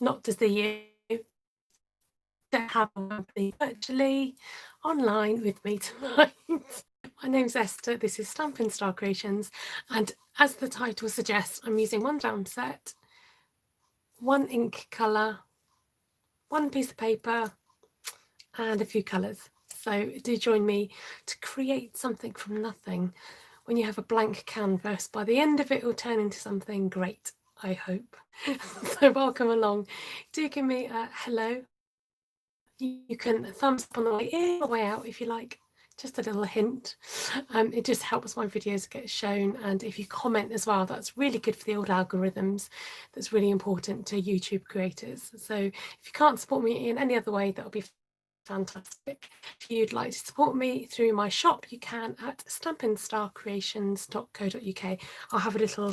not to see you, to have somebody virtually online with me tonight. My name's Esther, this is Stampin' Star Creations, and as the title suggests, I'm using one stamp set, one ink colour, one piece of paper, and a few colours. So do join me to create something from nothing. When you have a blank canvas, by the end of it will turn into something great, I hope. So welcome along. Do give me a hello. You can thumbs up on the way in or way out if you like. Just a little hint. It just helps my videos get shown, and if you comment as well, that's really good for the old algorithms. That's really important to YouTube creators. So if you can't support me in any other way, that'll be fantastic. If you'd like to support me through my shop, you can at stampinstarcreations.co.uk. I'll have a little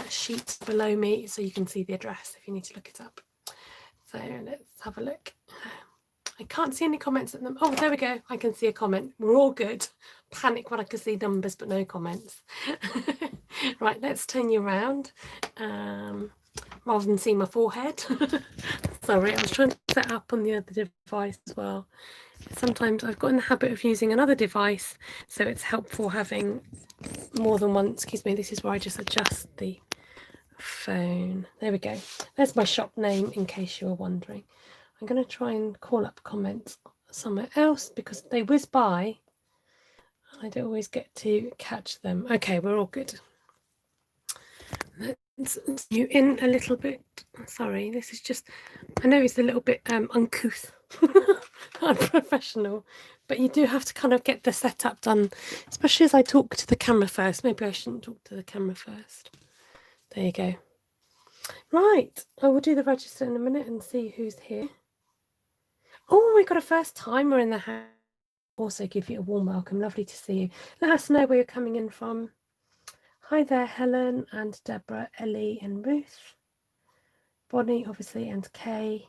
sheet below me so you can see the address if you need to look it up. So let's have a look. I can't see any comments at them. Oh, there we go. I can see a comment. We're all good. Panic when I can see numbers but no comments. Right, let's turn you around rather than see my forehead. Sorry, I was trying to set up on the other device as well. Sometimes I've got in the habit of using another device, so it's helpful having more than one. Excuse me, this is where I just adjust the phone. There we go. There's my shop name in case you were wondering. I'm going to try and call up comments somewhere else because they whiz by. I don't always get to catch them. Okay, we're all good. Let's zoom you in a little bit. Sorry, this is just, I know it's a little bit uncouth, unprofessional, but you do have to kind of get the setup done, especially as I talk to the camera first. Maybe I shouldn't talk to the camera first. There you go. Right, I will do the register in a minute and see who's here. Oh, we got a first timer in the house. Also give you a warm welcome. Lovely to see you. Let us know where you're coming in from. Hi there, Helen and Deborah, Ellie and Ruth. Bonnie, obviously, and Kay.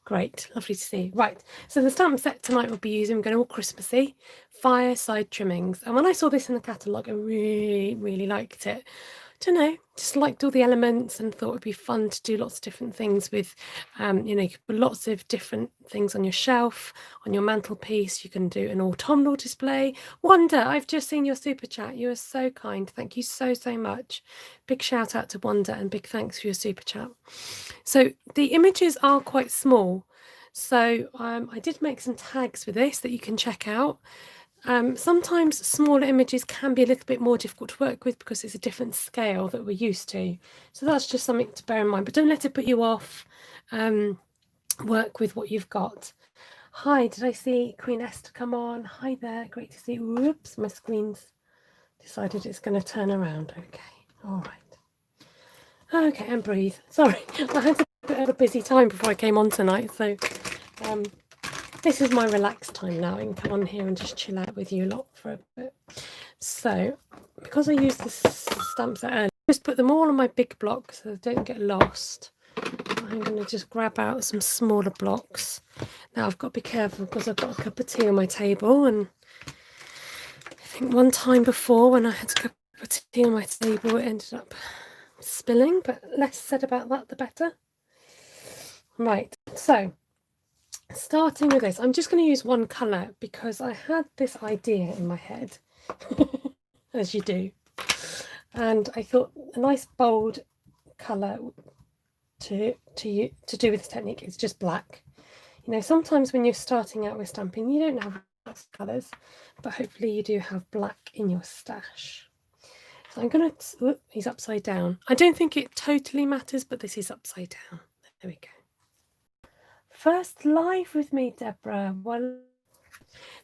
Great, lovely to see you. Right, so the stamp set tonight we'll be using, we're going all Christmassy, fireside trimmings. And when I saw this in the catalogue, I really liked it. I don't know, just liked all the elements and thought it would be fun to do lots of different things with, you know, you can put lots of different things on your shelf, on your mantelpiece. You can do an autumnal display. Wanda, I've just seen your super chat. You are so kind. Thank you so much. Big shout out to Wanda and big thanks for your super chat. So the images are quite small. So I did make some tags with this that you can check out. Sometimes smaller images can be a little bit more difficult to work with because it's a different scale that we're used to. So that's just something to bear in mind, but don't let it put you off. Work with what you've got. Hi, did I see Queen Esther come on? Hi there, great to see you. Whoops, my screen's decided it's going to turn around. Okay, all right. Okay, and breathe. Sorry, I had a bit of a busy time before I came on tonight, so this is my relaxed time now. I can come on here and just chill out with you a lot for a bit. So, because I used the stamp set earlier, just put them all on my big block so they don't get lost. I'm going to just grab out some smaller blocks. Now I've got to be careful because I've got a cup of tea on my table, and I think one time before when I had a cup of tea on my table it ended up spilling, but less said about that the better. Right, so starting with this, I'm just going to use one colour because I had this idea in my head, as you do, and I thought a nice bold colour to do with this technique is just black. You know, sometimes when you're starting out with stamping, you don't have lots of colours, but hopefully you do have black in your stash. So I'm going to, he's upside down. I don't think it totally matters, but this is upside down. There we go. First live with me, Deborah. Well,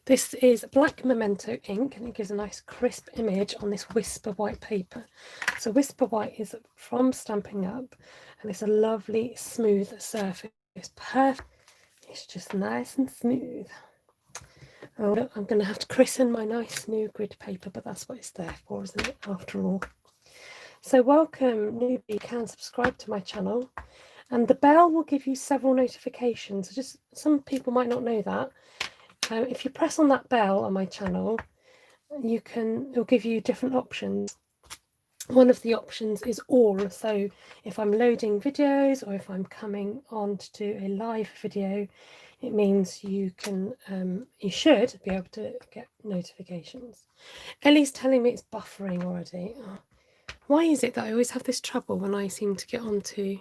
this is black memento ink, and it gives a nice crisp image on this Whisper White paper. So Whisper White is from Stampin' Up, and it's a lovely smooth surface. It's perfect. It's just nice and smooth. Oh, look, I'm going to have to christen my nice new grid paper, but that's what it's there for, isn't it, after all? So welcome, newbie. You can subscribe to my channel, and the bell will give you several notifications. Just some people might not know that. If you press on that bell on my channel, it'll give you different options. one of the options is all. So if I'm loading videos or if I'm coming on to do a live video, it means you can, you should be able to get notifications. Ellie's telling me it's buffering already. Oh, why is it that I always have this trouble when I seem to get onto?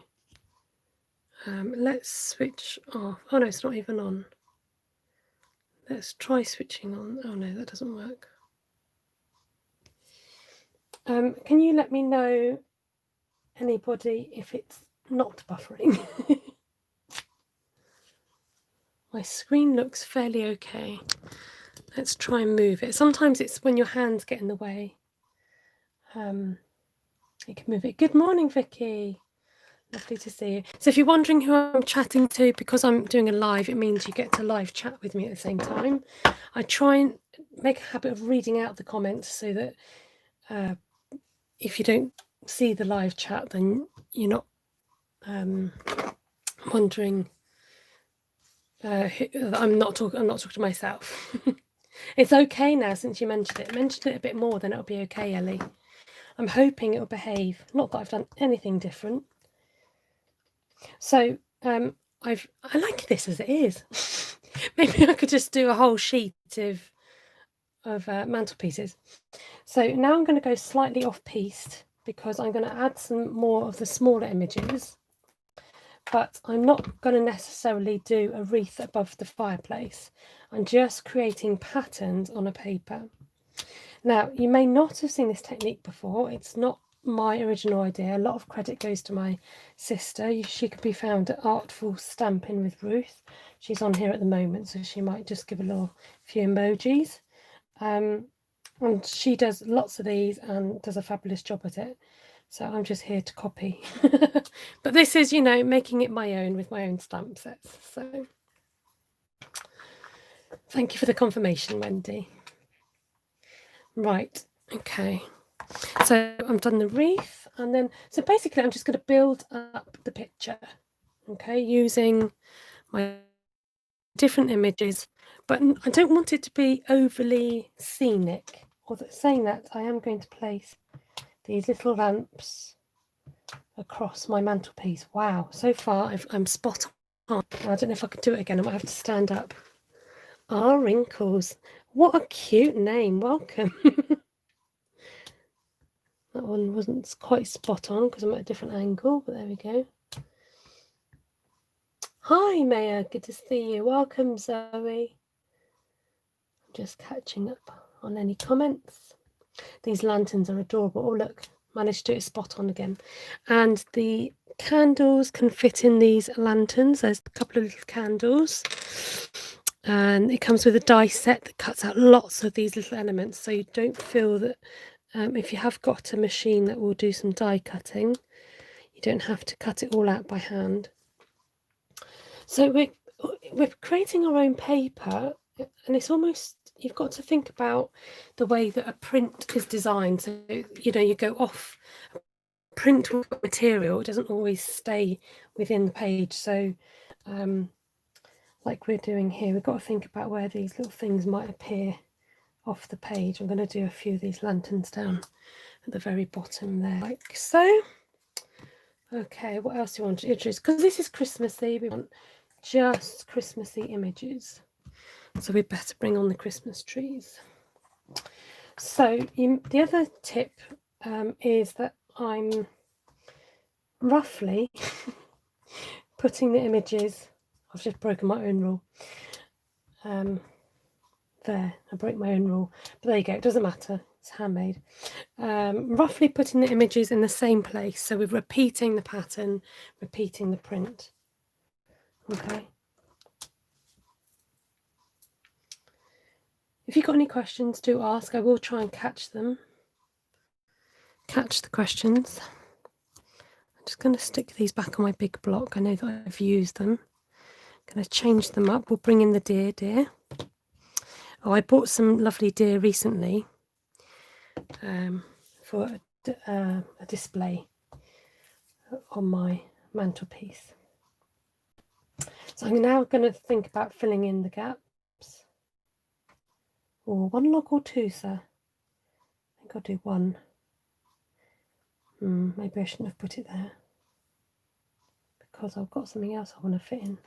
Let's switch off. Oh no, it's not even on. Let's try switching on. Oh no, that doesn't work. Can you let me know, anybody, if it's not buffering? My screen looks fairly okay. Let's try and move it. Sometimes it's when your hands get in the way. You can move it. Good morning, Vicky. Lovely to see you. So if you're wondering who I'm chatting to, because I'm doing a live, it means you get to live chat with me at the same time. I try and make a habit of reading out the comments so that if you don't see the live chat, then you're not wondering. I'm not talking to myself. It's okay now since you mentioned it. Mention it a bit more, then it'll be okay, Ellie. I'm hoping it'll behave. Not that I've done anything different. So I like this as it is. Maybe I could just do a whole sheet of mantelpieces. So now I'm going to go slightly off piste because I'm going to add some more of the smaller images, but I'm not going to necessarily do a wreath above the fireplace. I'm just creating patterns on a paper. Now, you may not have seen this technique before. It's not my original idea. A lot of credit goes to my sister. She could be found at Artful Stampin with Ruth. She's on here at the moment, so she might just give a few emojis. And she does lots of these and does a fabulous job at it. So I'm just here to copy. But this is, you know, making it my own with my own stamp sets. So thank you for the confirmation, Wendy. Right, okay. So I've done the wreath, and then, so basically I'm just going to build up the picture, okay, using my different images, but I don't want it to be overly scenic. Although saying that, I am going to place these little lamps across my mantelpiece. Wow, so far I'm spot on. I don't know if I could do it again. I might have to stand up. Ah, Wrinkles. What a cute name. Welcome. That one wasn't quite spot on because I'm at a different angle, but there we go. Hi, Maya. Good to see you. Welcome, Zoe. I'm just catching up on any comments. These lanterns are adorable. Oh, look, managed to do it spot on again. And the candles can fit in these lanterns. There's a couple of little candles. And it comes with a die set that cuts out lots of these little elements, so you don't feel that if you have got a machine that will do some die cutting, you don't have to cut it all out by hand. So we're creating our own paper, and it's almost, you've got to think about the way that a print is designed. So, you know, you go off print material, it doesn't always stay within the page. So like we're doing here, we've got to think about where these little things might appear off the page. I'm going to do a few of these lanterns down at the very bottom there, like so. Okay, what else do you want to introduce? Because this is Christmassy, we want just Christmassy images, so we better bring on the Christmas trees. So the other tip is that I'm roughly putting the images, I've just broken my own rule. There, I broke my own rule, but there you go, it doesn't matter, it's handmade. Roughly putting the images in the same place, so we're repeating the pattern, repeating the print. Okay. If you've got any questions, do ask. I will try and catch the questions. I'm just going to stick these back on my big block. I know that I've used them. I'm going to change them up. We'll bring in the deer. Oh, I bought some lovely deer recently for a display on my mantelpiece. So I'm now going to think about filling in the gaps. Or one log or two, sir? I think I'll do one. Maybe I shouldn't have put it there because I've got something else I want to fit in.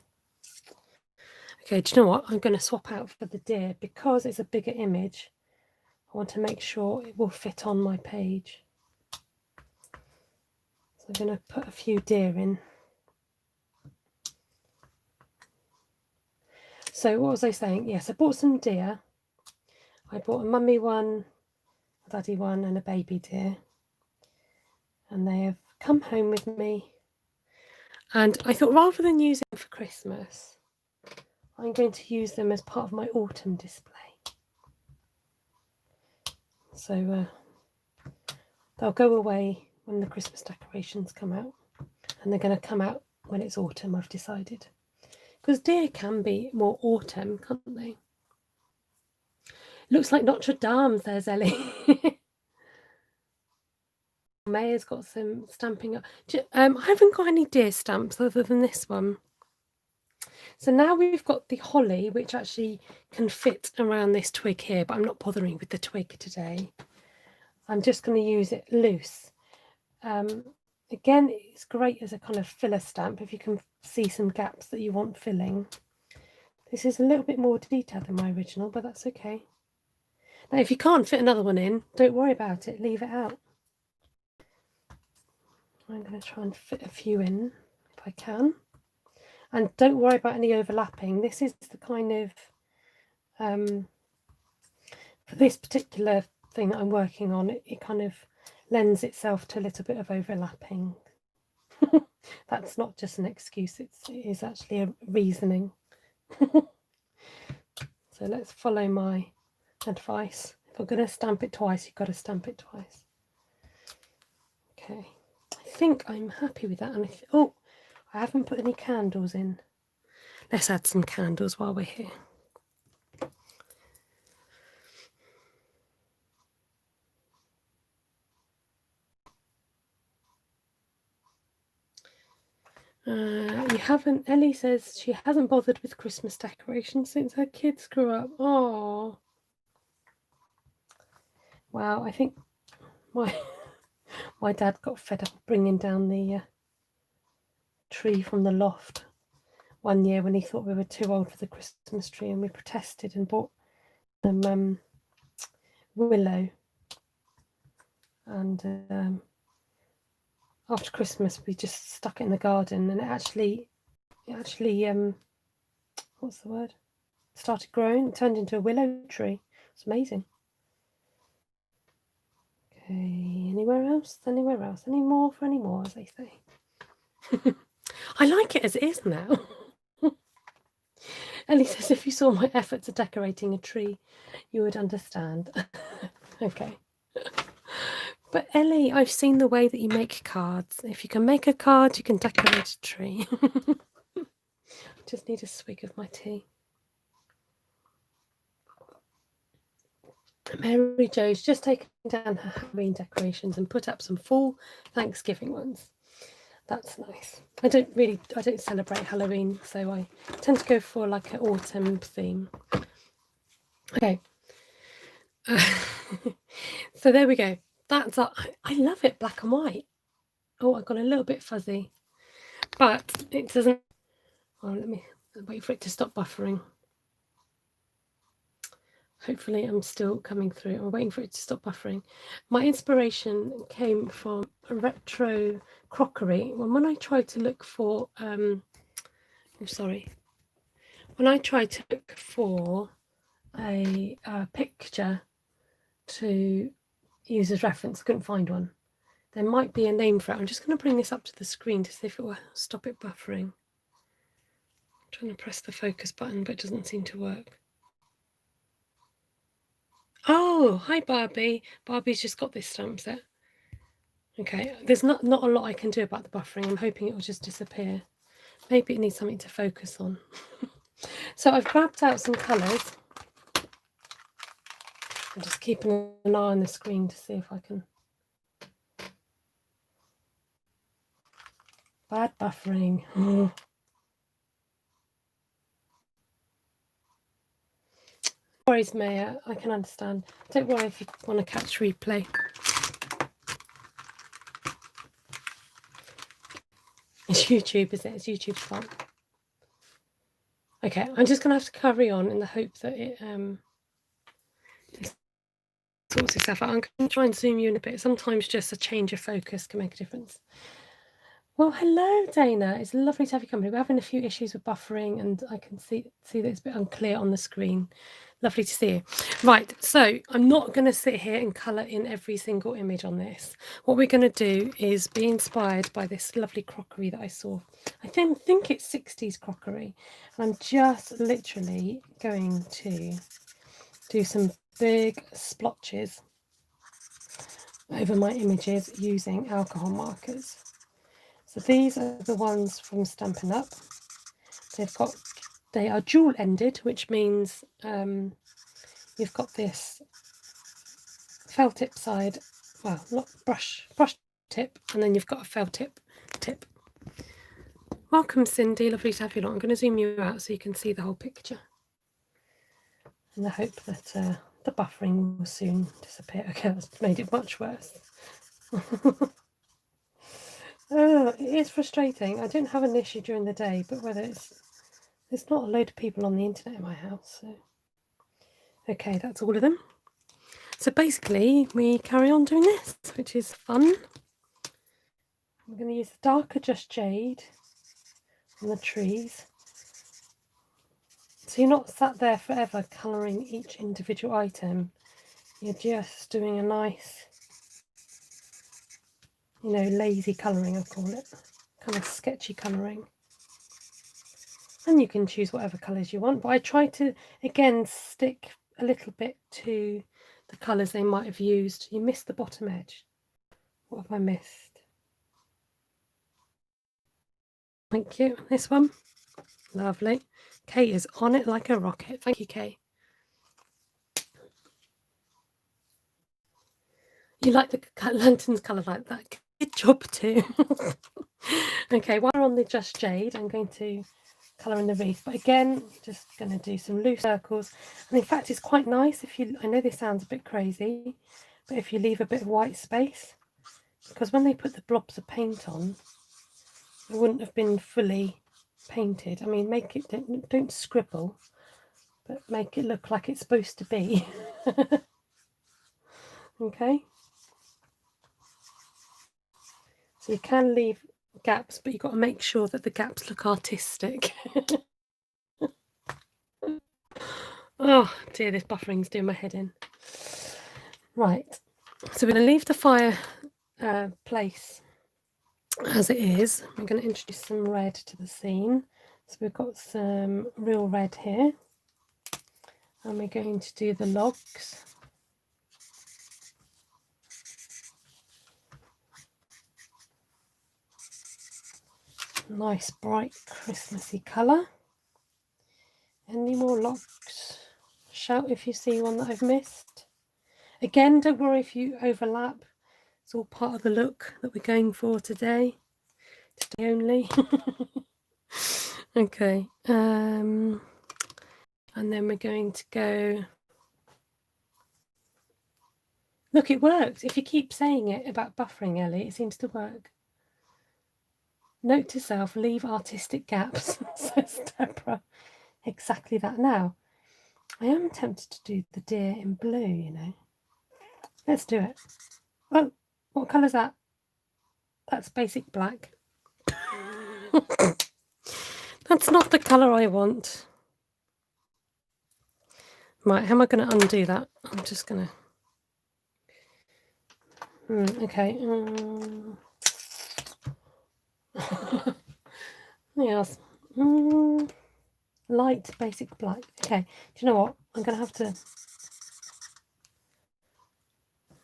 Okay, do you know what? I'm going to swap out for the deer because it's a bigger image. I want to make sure it will fit on my page. So I'm going to put a few deer in. So what was I saying? Yes, I bought some deer. I bought a mummy one, a daddy one and a baby deer. And they have come home with me. And I thought rather than use them for Christmas, I'm going to use them as part of my autumn display. So they'll go away when the Christmas decorations come out. And they're going to come out when it's autumn, I've decided. Because deer can be more autumn, can't they? Looks like Notre Dame, says Ellie. Maya's got some stamping up. I haven't got any deer stamps other than this one. So now we've got the holly, which actually can fit around this twig here, but I'm not bothering with the twig today. I'm just going to use it loose. Again, it's great as a kind of filler stamp if you can see some gaps that you want filling. This is a little bit more detailed than my original, but that's okay. Now, if you can't fit another one in, don't worry about it, leave it out. I'm going to try and fit a few in if I can. And don't worry about any overlapping. This is the kind of, for this particular thing that I'm working on, it kind of lends itself to a little bit of overlapping. That's not just an excuse, it is actually a reasoning. So let's follow my advice. If I'm going to stamp it twice, you've got to stamp it twice. Okay, I think I'm happy with that. And oh, I haven't put any candles in. Let's add some candles while we're here. You haven't, Ellie says she hasn't bothered with Christmas decorations since her kids grew up. Oh, wow, I think my dad got fed up bringing down the tree from the loft one year when he thought we were too old for the Christmas tree, and we protested and bought them willow. And after Christmas we just stuck it in the garden, and it actually what's the word, started growing. It turned into a willow tree. It's amazing. Okay, anywhere else, any more for any more, as they say. I like it as it is now. Ellie says if you saw my efforts at decorating a tree you would understand. Okay. But Ellie, I've seen the way that you make cards. If you can make a card, you can decorate a tree. Just need a swig of my tea. Mary Jo's just taken down her Halloween decorations and put up some full Thanksgiving ones. That's nice. I don't celebrate Halloween, so I tend to go for like an autumn theme. Okay. So there we go. That's I love it, black and white. Oh, I got a little bit fuzzy, but it doesn't. Oh, let me wait for it to stop buffering. Hopefully I'm still coming through. I'm waiting for it to stop buffering. My inspiration came from a retro crockery. When I tried to look for when I tried to look for a picture to use as reference, I couldn't find one. There might be a name for it. I'm just going to bring this up to the screen to see if it will stop it buffering. I'm trying to press the focus button, but it doesn't seem to work. Oh, hi Barbie. Barbie's just got this stamp set. Okay, there's not a lot I can do about the buffering. I'm hoping it will just disappear. Maybe it needs something to focus on. So I've grabbed out some colours. I'm just keeping an eye on the screen to see if I can. Bad buffering. Worries, Maya. I can understand. Don't worry if you want to catch replay. It's YouTube, is it? It's YouTube's fault. Okay, I'm just going to have to carry on in the hope that it sorts itself out. I'm going to try and zoom you in a bit. Sometimes just a change of focus can make a difference. Well, hello, Dana. It's lovely to have you company. We're having a few issues with buffering, and I can see that it's a bit unclear on the screen. Lovely to see you. Right, so I'm not going to sit here and colour in every single image on this. What we're going to do is be inspired by this lovely crockery that I saw. I think it's 60s crockery. And I'm just literally going to do some big splotches over my images using alcohol markers. So these are the ones from Stampin' Up. They are dual-ended, which means you've got this felt tip side, well, not brush tip, and then you've got a felt tip. Welcome, Cindy. Lovely to have you along. I'm going to zoom you out so you can see the whole picture. In the hope that the buffering will soon disappear. Okay, that's made it much worse. Oh, it is frustrating. I don't have an issue during the day, but there's not a load of people on the internet in my house. So. Okay, that's all of them. So basically, we carry on doing this, which is fun. I'm going to use the darker Just Jade on the trees. So you're not sat there forever colouring each individual item. You're just doing a nice, lazy colouring, I call it. Kind of sketchy colouring. And you can choose whatever colours you want, but I try to, again, stick a little bit to the colours they might have used. You missed the bottom edge. What have I missed? Thank you. This one. Lovely. Kate is on it like a rocket. Thank you, Kate. You like the lanterns colour like that. Good job too. Okay, while we're on the Just Jade, I'm going to colour in the wreath, but again, just going to do some loose circles. And in fact, it's quite nice if you, I know this sounds a bit crazy, but if you leave a bit of white space, because when they put the blobs of paint on, it wouldn't have been fully painted. I mean, make it, don't scribble, but make it look like it's supposed to be. Okay. So you can leave gaps, but you've got to make sure that the gaps look artistic. Oh dear, this buffering's doing my head in. Right, so we're going to leave the fire place as it is. I'm going to introduce some red to the scene. So we've got some real red here, and we're going to do the logs. Nice bright Christmassy colour. Any more logs? Shout if you see one that I've missed. Again, don't worry if you overlap. It's all part of the look that we're going for today. Today only. Okay. And then we're going to go. Look, it works. If you keep saying it about buffering, Ellie, it seems to work. Note to self, leave artistic gaps, says Deborah. Exactly that. Now, I am tempted to do the deer in blue, Let's do it. Oh, what colour's that? That's basic black. That's not the colour I want. Right, how am I going to undo that? I'm just going to... okay. Yes. Light basic black. Okay, do you know what? I'm going to have to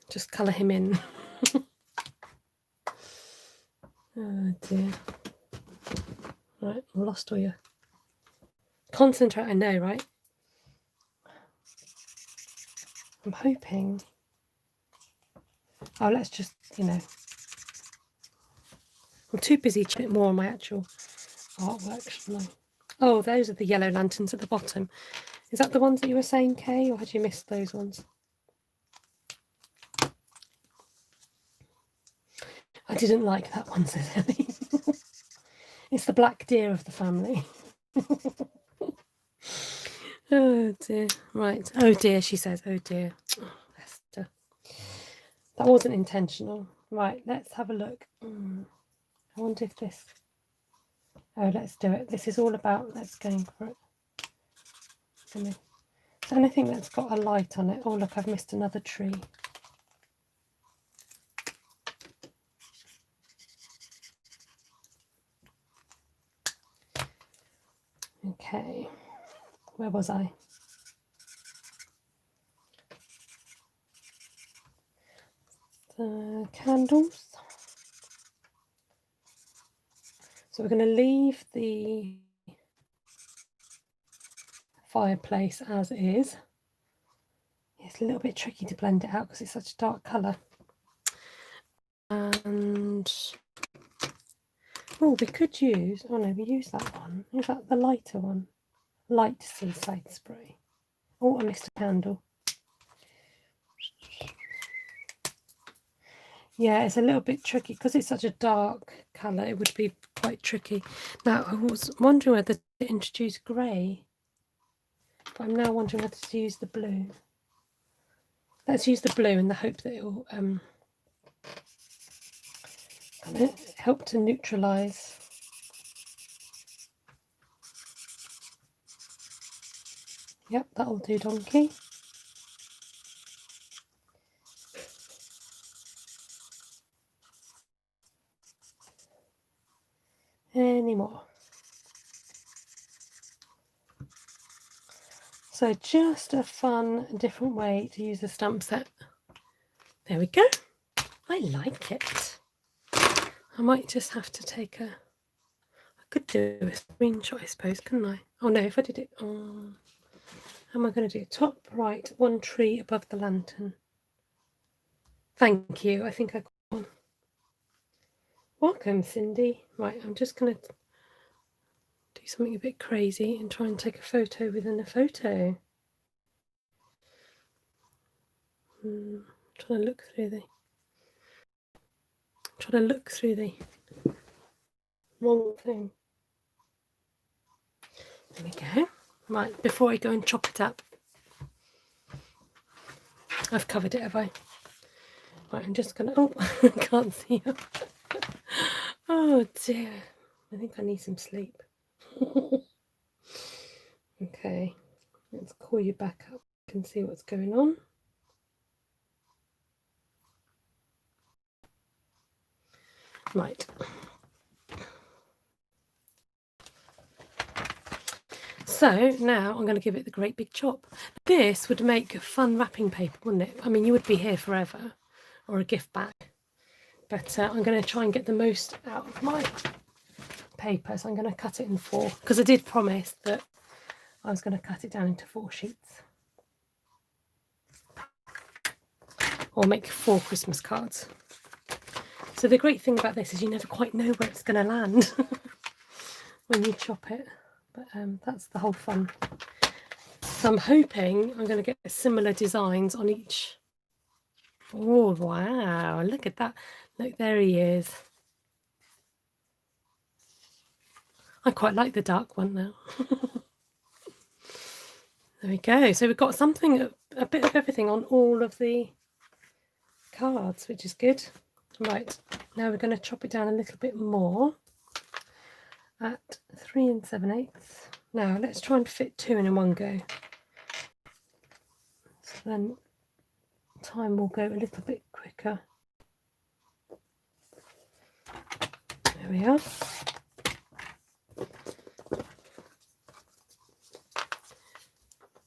just colour him in. Oh dear. Right, I've lost all your... Concentrate, I know, right? I'm hoping... Oh, let's just, I'm too busy to bit more on my actual artwork, shouldn't I? Oh, those are the yellow lanterns at the bottom. Is that the ones that you were saying, Kay, or had you missed those ones? I didn't like that one, says Ellie. It's the black deer of the family. Oh dear. Right. Oh dear, she says. Oh dear. Oh, Esther. That wasn't intentional. Right, let's have a look. I wonder if this... Oh, let's do it. This is all about... Let's go for it. Is there anything that's got a light on it? Oh, look, I've missed another tree. Okay. Where was I? The candles. So we're going to leave the fireplace as is. It's a little bit tricky to blend it out because it's such a dark colour. And oh, we could use, oh no, we use that one. Is that the lighter one? Light seaside spray. Oh, I missed a candle. Yeah, it's a little bit tricky because it's such a dark colour. It would be quite tricky. Now, I was wondering whether to introduce grey, but I'm now wondering whether to use the blue. Let's use the blue in the hope that it will help to neutralise. Yep, that'll do, donkey. Any more? So just a fun, different way to use a stamp set. There we go. I like it. I might just have to take a... I could do a screenshot, I suppose, couldn't I? Oh no, if I did it... how am I going to do it? Top right, one tree above the lantern. Thank you. I think I got one. Welcome, Cindy. Right, I'm just going to do something a bit crazy and try and take a photo within a photo. I'm trying to look through the wrong thing. There we go. Right, before I go and chop it up, I've covered it, have I? Right, I'm just gonna... Oh, I can't see you. Oh dear. I think I need some sleep. Okay, let's call you back up. You can see what's going on. Right. So now I'm going to give it the great big chop. This would make fun wrapping paper, wouldn't it? I mean, you would be here forever, or a gift bag. But I'm going to try and get the most out of my paper. So I'm going to cut it in 4, because I did promise that I was going to cut it down into 4 sheets. Or make 4 Christmas cards. So the great thing about this is you never quite know where it's going to land when you chop it. But that's the whole fun. So I'm hoping I'm going to get similar designs on each. Oh, wow. Look at that. Look, there he is. I quite like the dark one now. There we go. So we've got something, a bit of everything on all of the cards, which is good. Right, now we're going to chop it down a little bit more at 3 7/8. Now let's try and fit 2 in one go. So then time will go a little bit quicker. There we are.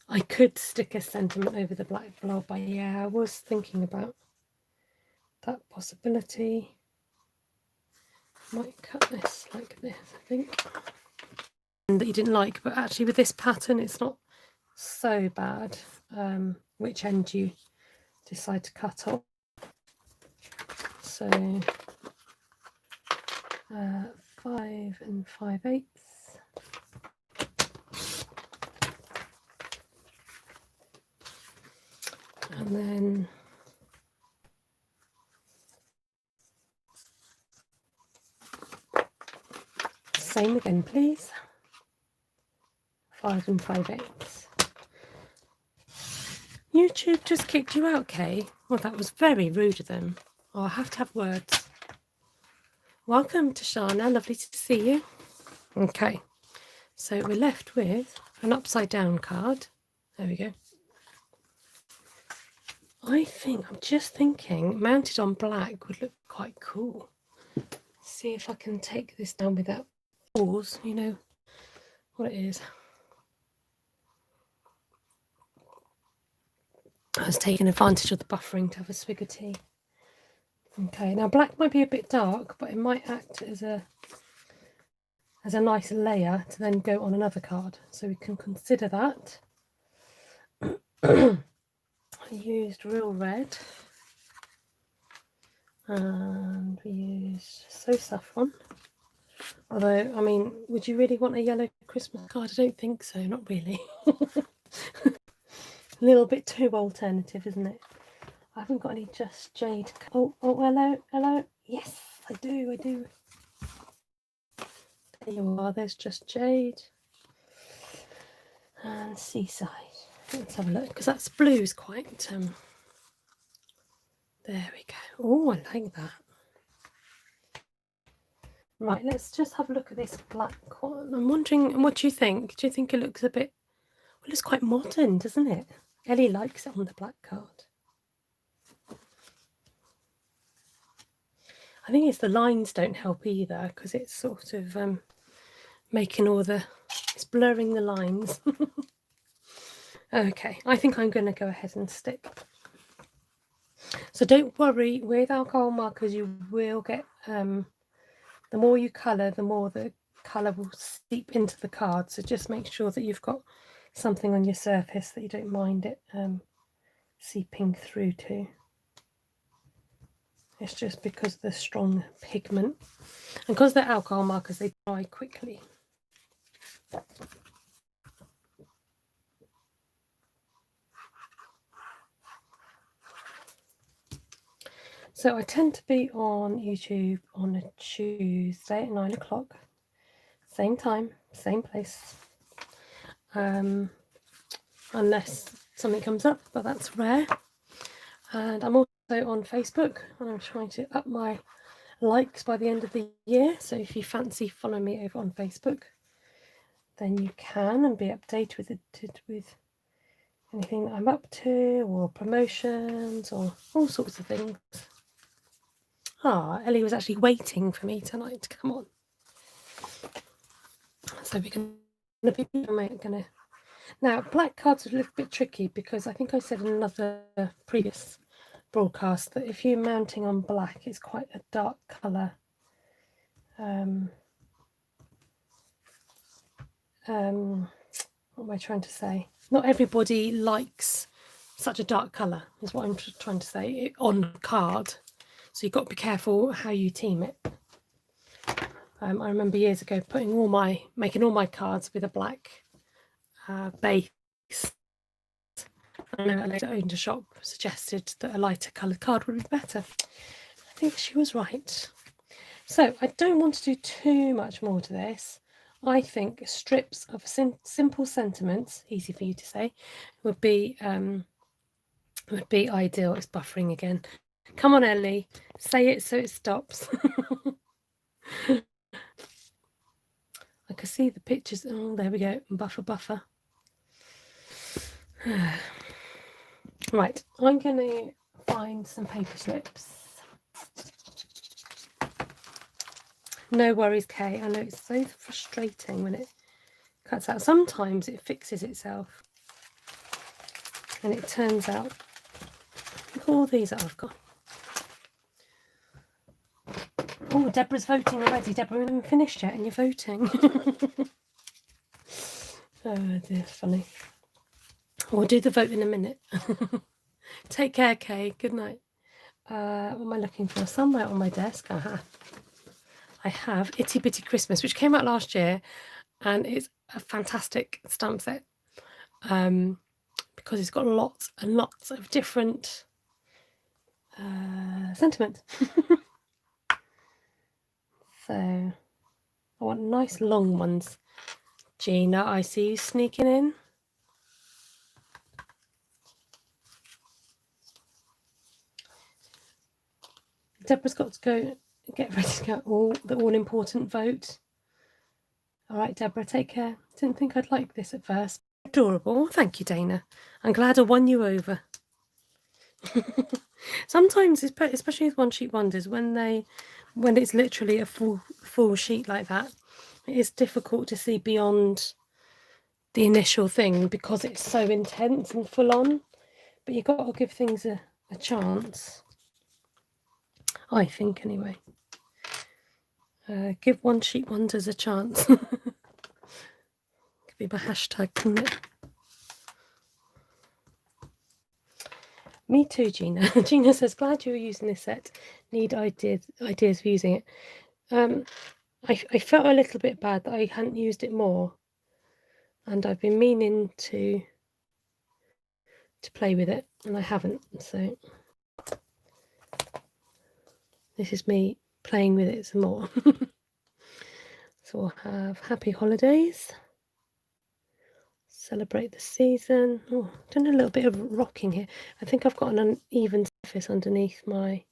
I could stick a sentiment over the black blob, but yeah, I was thinking about that possibility. Might cut this like this, I think. And that you didn't like, but actually with this pattern it's not so bad, which end you decide to cut off. So 5 5/8. And then same again, please. 5 5/8. YouTube just kicked you out, Kay. Well, that was very rude of them. Oh, I have to have words. Welcome to Shana. Lovely to see you. Okay. So we're left with an upside down card. There we go. I'm just thinking mounted on black would look quite cool. See if I can take this down without pause. You know what it is. I was taking advantage of the buffering to have a swig of tea. Okay, now black might be a bit dark, but it might act as a nice layer to then go on another card. So we can consider that. I used real red. And we used So Saffron. Although, I mean, would you really want a yellow Christmas card? I don't think so, not really. A little bit too alternative, isn't it? I haven't got any Just Jade. Oh, hello. Yes, I do. There you are, there's Just Jade. And Seaside. Let's have a look, because that's blue is quite... There we go. Oh, I like that. Right, let's just have a look at this black one. I'm wondering, what do you think? Do you think it looks a bit... Well, it's quite modern, doesn't it? Ellie likes it on the black card. I think it's the lines don't help either, because it's sort of making all the... It's blurring the lines. Okay, I think I'm going to go ahead and stick. So don't worry, with alcohol markers you will get... the more you colour, the more the colour will seep into the card. So just make sure that you've got something on your surface that you don't mind it seeping through to. It's just because of the strong pigment. And because they're alcohol markers, they dry quickly. So I tend to be on YouTube on a Tuesday at 9 o'clock. Same time, same place. Unless something comes up, but that's rare. And I'm also on Facebook, and I'm trying to up my likes by the end of the year. So if you fancy following me over on Facebook, then you can, and be updated with anything that I'm up to, or promotions, or all sorts of things. Ellie was actually waiting for me tonight to come on. So we're gonna now, black cards are a little bit tricky, because I think I said in another previous broadcast that if you're mounting on black, it's quite a dark colour. What am I trying to say? Not everybody likes such a dark colour, is what I'm trying to say, on card. So you've got to be careful how you team it. I remember years ago making all my cards with a black base. I know a lady that owned a shop suggested that a lighter coloured card would be better. I think she was right. So I don't want to do too much more to this. I think strips of simple sentiments, easy for you to say, would be ideal. It's buffering again. Come on, Ellie, say it so it stops. I can see the pictures. Oh, there we go. Buffer. Right, I'm going to find some paper slips. No worries, Kay. I know it's so frustrating when it cuts out. Sometimes it fixes itself. And it turns out, look at all these that I've got. Oh, Deborah's voting already. Deborah, we haven't finished yet and you're voting. Oh dear, funny. We'll do the vote in a minute. Take care, Kay. Good night. What am I looking for? Somewhere on my desk. I have Itty Bitty Christmas, which came out last year, and it's a fantastic stamp set because it's got lots and lots of different sentiments. So I want nice long ones. Gina, I see you sneaking in. Deborah's got to go get ready to go. The all-important vote. All right, Deborah, take care. Didn't think I'd like this at first. Adorable. Thank you, Dana. I'm glad I won you over. Sometimes, especially with one-sheet wonders, when it's literally a full sheet like that, it is difficult to see beyond the initial thing because it's so intense and full on. But you've got to give things a chance. I think, anyway. Give one-sheet wonders a chance. Could be my hashtag, couldn't it? Me too, Gina. Gina says, glad you were using this set. Need ideas for using it. I felt a little bit bad that I hadn't used it more. And I've been meaning to play with it, and I haven't. So this is me playing with it some more. So we'll have happy holidays. Celebrate the season. Oh, done a little bit of rocking here. I think I've got an uneven surface underneath my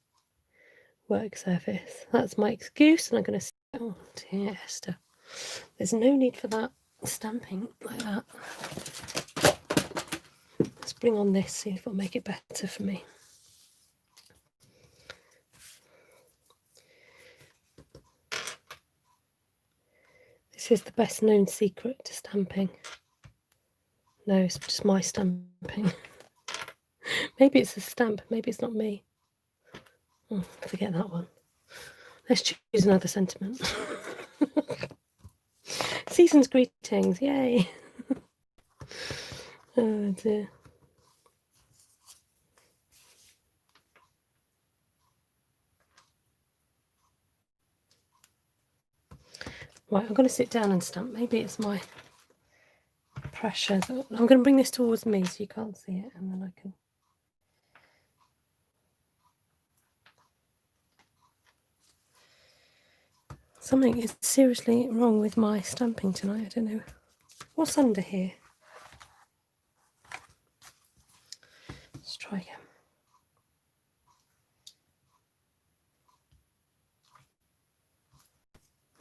work surface. That's my excuse, and I'm going to... Oh dear, Esther. There's no need for that stamping like that. Let's bring on this, see if it'll make it better for me. This is the best known secret to stamping. No, it's just my stamping. Maybe it's the stamp, maybe it's not me. Oh, forget that one. Let's choose another sentiment. Season's greetings, yay! Oh dear. Right, I'm going to sit down and stamp. Maybe it's my pressure. I'm going to bring this towards me so you can't see it, and then I can... Something is seriously wrong with my stamping tonight. I don't know. What's under here? Let's try again.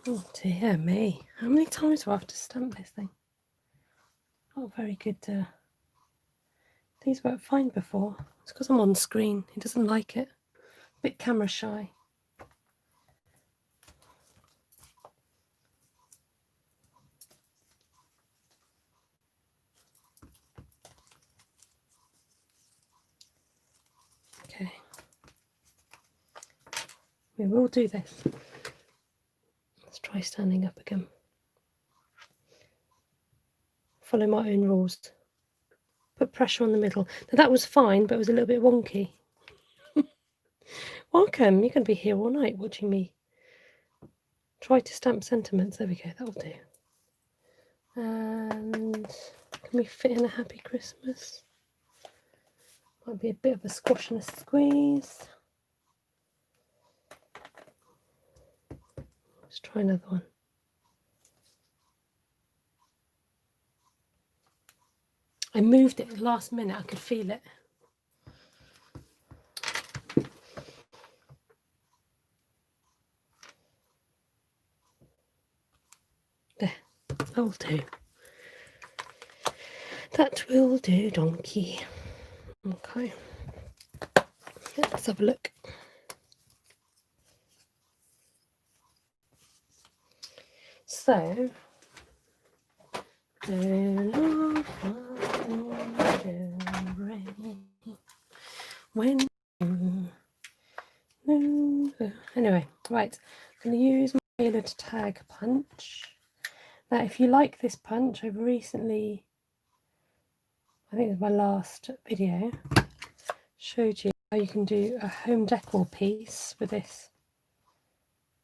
Oh dear me. How many times do I have to stamp this thing? Not very good. These worked fine before. It's because I'm on screen. He doesn't like it. A bit camera shy. Okay. We will do this. Let's try standing up again. Follow my own rules. Put pressure on the middle. Now that was fine, but it was a little bit wonky. Welcome. You're going to be here all night watching me try to stamp sentiments. There we go. That'll do. And can we fit in a happy Christmas? Might be a bit of a squash and a squeeze. Let's try another one. I moved it at the last minute. I could feel it. There. That'll do. That will do, donkey. Okay. Let's have a look. So, when anyway, right, I'm going to use my tailored tag punch. Now, if you like this punch, I've recently, I think it was my last video, showed you how you can do a home decor piece with this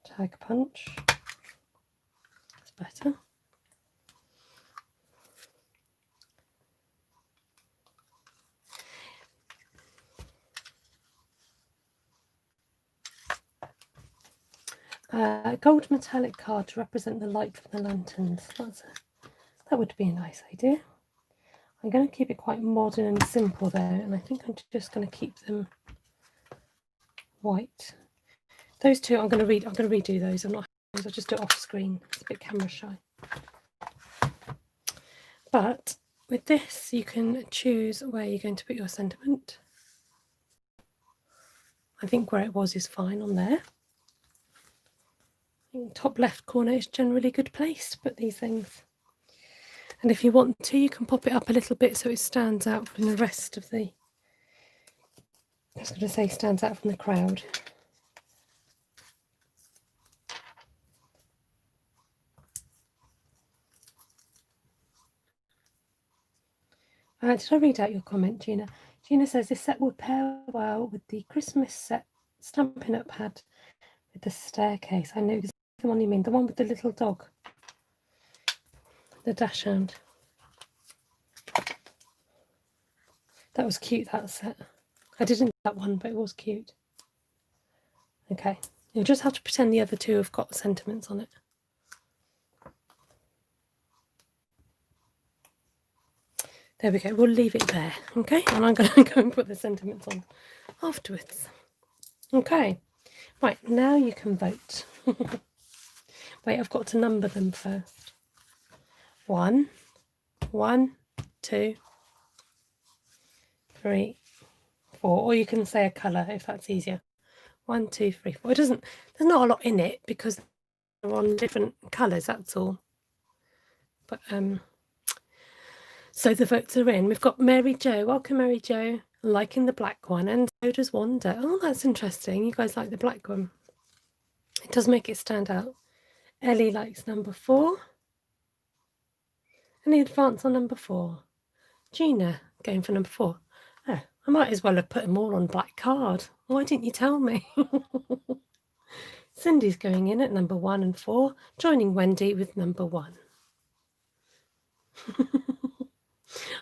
tag punch. It's better. Gold metallic card to represent the light from the lanterns. That would be a nice idea. I'm going to keep it quite modern and simple there, and I think I'm just going to keep them white. Those two I'm going to redo those. I'll just do it off screen. It's a bit camera shy. But with this, you can choose where you're going to put your sentiment. I think where it was is fine on there. I think top left corner is generally a good place to put these things. And if you want to, you can pop it up a little bit so it stands out from the rest of the, I was going to say stands out from the crowd. Did I read out your comment, Gina? Gina says this set would pair well with the Christmas set Stampin' Up had with the staircase. I know exactly the one you mean, the one with the little dog, the dachshund. That was cute, that set. I didn't get that one, but it was cute. Okay, you'll just have to pretend the other two have got sentiments on it. There we go, we'll leave it there, okay? And I'm going to go and put the sentiments on afterwards. Okay, right, now you can vote. Wait, I've got to number them first. 1, 2, 3, 4, or you can say a colour if that's easier. 1, 2, 3, 4. There's not a lot in it because they're on different colours, that's all. But so the votes are in. We've got Mary Jo. Welcome, Mary Jo. Liking the black one, and so does Wanda. Oh, that's interesting. You guys like the black one. It does make it stand out. Ellie likes number 4. Any advance on number 4? Gina going for number 4. Oh, I might as well have put them all on black card. Why didn't you tell me? Cindy's going in at number 1 and 4, joining Wendy with number 1.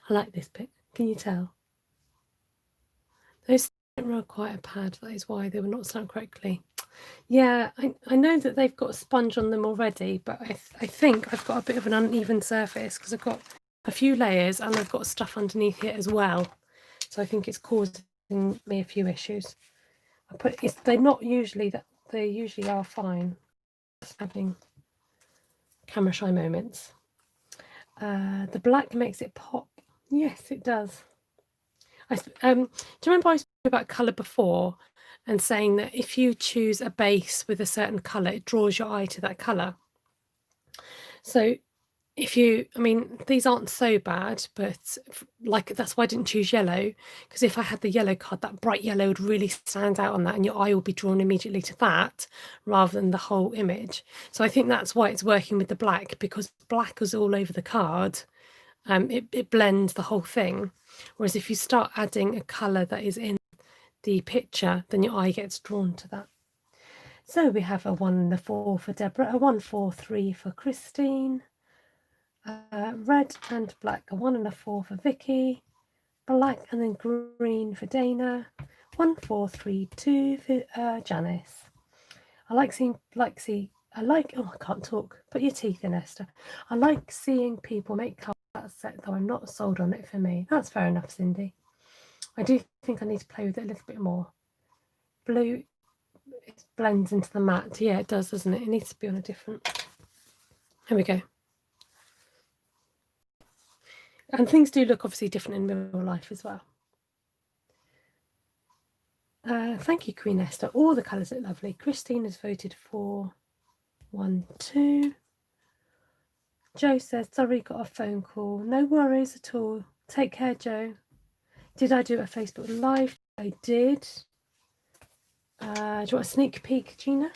I like this bit. Can you tell? Those don't require a pad. That is why they were not stamped correctly. Yeah, I know that they've got a sponge on them already, but I think I've got a bit of an uneven surface because I've got a few layers and I've got stuff underneath it as well. So I think it's causing me a few issues. They're not usually that. They usually are fine. Just having camera shy moments. The black makes it pop. Yes, it does. Do you remember I spoke about colour before and saying that if you choose a base with a certain colour, it draws your eye to that colour? So these aren't so bad, but that's why I didn't choose yellow, because if I had the yellow card, that bright yellow would really stand out on that and your eye will be drawn immediately to that rather than the whole image. So I think that's why it's working with the black, because black is all over the card. It blends the whole thing. Whereas if you start adding a colour that is in the picture, then your eye gets drawn to that. So we have a 1 and a 4 for Deborah, a 1, 4, 3 for Christine, red and black, a 1 and a 4 for Vicky, black and then green for Dana, 1, 4, 3, 2 for Janice. I can't talk. Put your teeth in, Esther. I like seeing people make cards that set, though I'm not sold on it for me. That's fair enough, Cindy. I do think I need to play with it a little bit more. Blue, it blends into the matte. Yeah, it does, doesn't it? It needs to be on a different. Here we go. And things do look obviously different in real life as well. Thank you, Queen Esther. All the colours look lovely. Christine has voted for 1, 2. Joe says, sorry, got a phone call. No worries at all. Take care, Joe. Did I do a Facebook Live? I did. Do you want a sneak peek, Gina?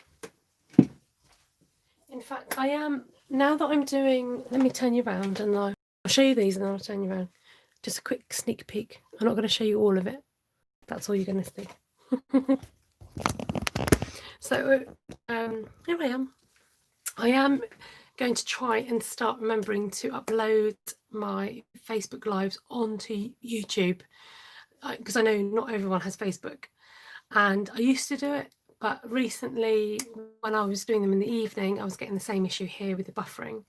In fact, I am, now that I'm doing, let me turn you around and I'll show you these and then I'll turn you around. Just a quick sneak peek. I'm not going to show you all of it. That's all you're going to see. So here I am. I am going to try and start remembering to upload my Facebook Lives onto YouTube, because I know not everyone has Facebook, and I used to do it, but recently when I was doing them in the evening, I was getting the same issue here with the buffering.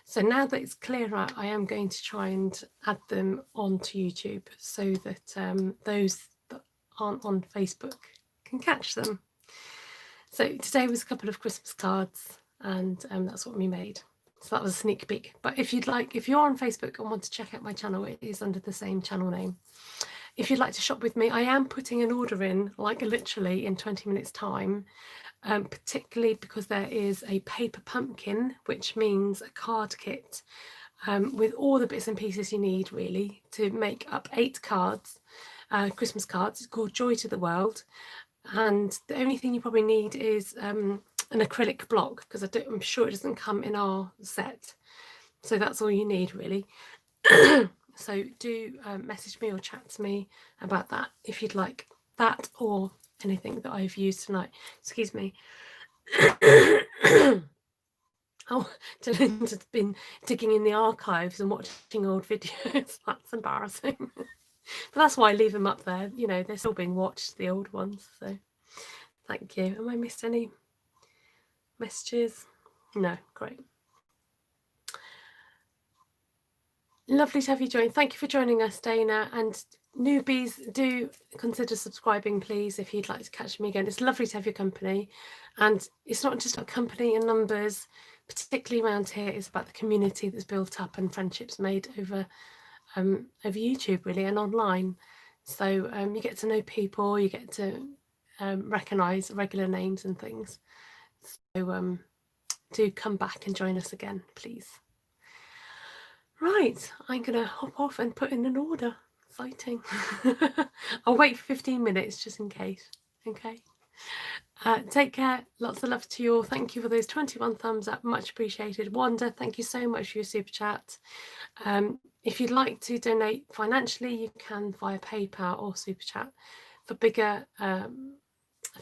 So now that it's clearer, I am going to try and add them onto YouTube so that those that aren't on Facebook can catch them. So today was a couple of Christmas cards, and that's what we made. So that was a sneak peek. But if you're on Facebook and want to check out my channel, it is under the same channel name. If you'd like to shop with me, I am putting an order in, like literally in 20 minutes time, particularly because there is a paper pumpkin, which means a card kit with all the bits and pieces you need really to make up 8 cards, Christmas cards. It's called Joy to the World. And the only thing you probably need is an acrylic block, because I'm sure it doesn't come in our set. So that's all you need really. So do message me or chat to me about that if you'd like that or anything that I've used tonight. Excuse me. Oh, Dylan's been digging in the archives and watching old videos. That's embarrassing. But that's why I leave them up there. You know, they're still being watched, the old ones. So thank you. Have I missed any messages? No, great. Lovely to have you join. Thank you for joining us, Dana. And newbies, do consider subscribing, please, if you'd like to catch me again. It's lovely to have your company. And it's not just about company and numbers, particularly around here. It's about the community that's built up and friendships made over YouTube, really, and online. So you get to know people, you get to recognise regular names and things. So do come back and join us again, please. Right, I'm going to hop off and put in an order. Exciting. I'll wait for 15 minutes just in case. Okay. Take care. Lots of love to you all. Thank you for those 21 thumbs up. Much appreciated. Wanda, thank you so much for your super chat. If you'd like to donate financially, you can via PayPal or super chat. For bigger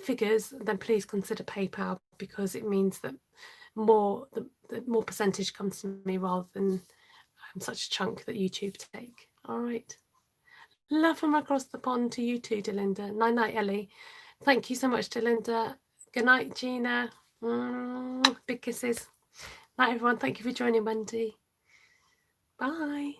figures, then please consider PayPal, because it means that the more percentage comes to me rather than such a chunk that YouTube take. All right. Love from across the pond to you too, Delinda. Night night, Ellie. Thank you so much, Delinda. Good night, Gina. Big kisses. Night, everyone. Thank you for joining, Wendy. Bye.